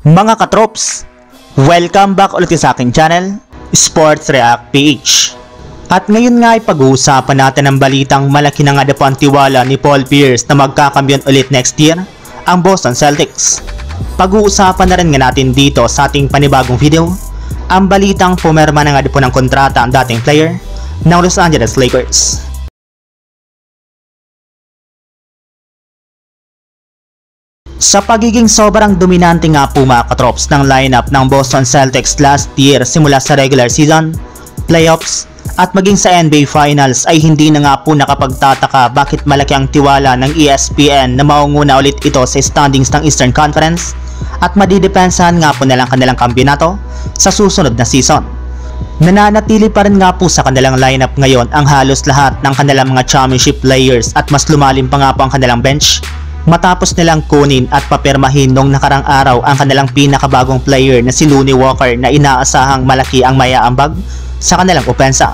Mga katrops, welcome back ulit sa aking channel, Sports React PH. At ngayon nga ay pag-uusapan natin ang balitang malaki na nga po ang tiwala ni Paul Pierce na magkakampiyon ulit next year, ang Boston Celtics. Pag-uusapan na rin nga natin dito sa ating panibagong video, ang balitang pumirma na nga po ng kontrata ang dating player ng Los Angeles Lakers. Sa pagiging sobrang dominante nga po mga katrops ng lineup ng Boston Celtics last year simula sa regular season, playoffs, at maging sa NBA Finals ay hindi na nga po nakapagtataka bakit malaki ang tiwala ng ESPN na maunguna ulit ito sa standings ng Eastern Conference at madidepensahan nga po nilang kanilang kampiyonato sa susunod na season. Nananatili pa rin nga po sa kanilang lineup ngayon ang halos lahat ng kanilang mga championship players at mas lumalim pa nga po ang kanilang bench matapos nilang kunin at papirmahin nung nakarang araw ang kanilang pinakabagong player na si Lonnie Walker na inaasahang malaki ang maiaambag sa kanilang opensa.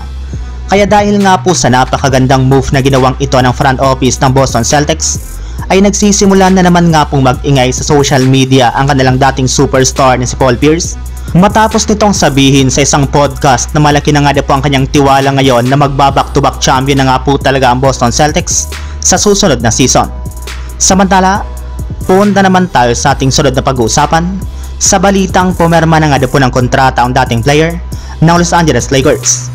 Kaya dahil nga po sa napakagandang move na ginawang ito ng front office ng Boston Celtics, ay nagsisimulan na naman nga pong mag-ingay sa social media ang kanilang dating superstar na si Paul Pierce matapos nitong sabihin sa isang podcast na malaki na nga po ang kanyang tiwala ngayon na magbaback-to-back champion na nga po talaga ang Boston Celtics sa susunod na season. Samantala, punta naman tayo sa ating sunod na pag-uusapan sa balitang pumirma na nga po ng kontrata ang dating player ng Los Angeles Lakers.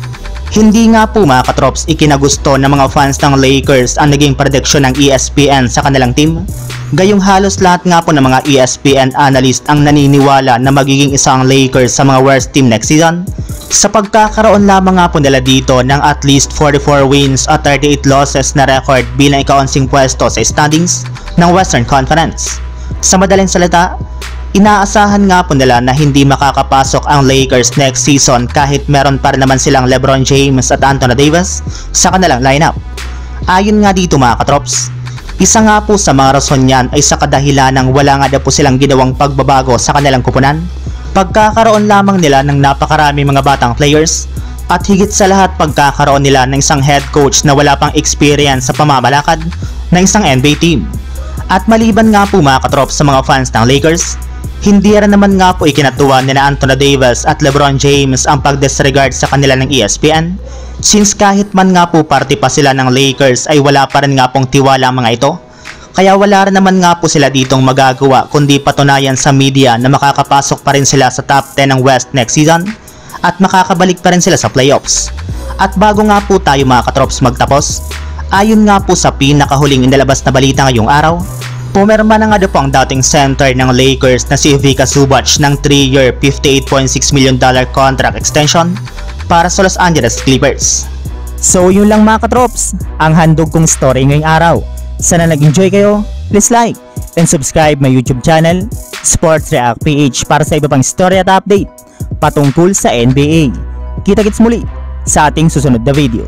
Hindi nga po mga katrops ikinagusto ng mga fans ng Lakers ang naging prediction ng ESPN sa kanilang team. Gayong halos lahat nga po ng mga ESPN analyst ang naniniwala na magiging isang Lakers sa mga worst team next season sa pagkakaroon lamang nga po nila dito ng at least 44 wins at 38 losses na record bilang ika-11 pwesto sa standings ng Western Conference. Sa madaling salita, inaasahan nga po nila na hindi makakapasok ang Lakers next season kahit meron pa rin naman silang LeBron James at Anthony Davis sa kanilang lineup. Ayon nga dito mga katrops, isa nga po sa mga rason niyan ay sa kadahilan ng wala nga po silang ginawang pagbabago sa kanilang kupunan, pagkakaroon lamang nila ng napakarami mga batang players, at higit sa lahat pagkakaroon nila ng isang head coach na wala pang experience sa pamamalakad ng isang NBA team. At maliban nga po mga katrops sa mga fans ng Lakers, hindi rin naman nga po ikinatuwa ni Anthony Davis at LeBron James ang pag-disregard sa kanila ng ESPN, since kahit man nga po parte pa sila ng Lakers ay wala pa rin nga pong tiwala ang mga ito. Kaya wala rin naman nga po sila ditong magagawa kundi patunayan sa media na makakapasok pa rin sila sa top 10 ng West next season at makakabalik pa rin sila sa playoffs. At bago nga po tayo mga katrops magtapos, ayon nga po sa pinakahuling inilabas na balita ngayong araw, pumirma na nga po ang dating center ng Lakers na si Ivica Zubac ng 3-year $58.6 million contract extension para sa Los Angeles Clippers. So yun lang mga katrops, ang handog kong story ngayong araw. Sana nag-enjoy kayo, please like and subscribe my YouTube channel, Sports React PH, para sa iba pang story at update patungkol sa NBA. Kita-kits muli sa ating susunod na video.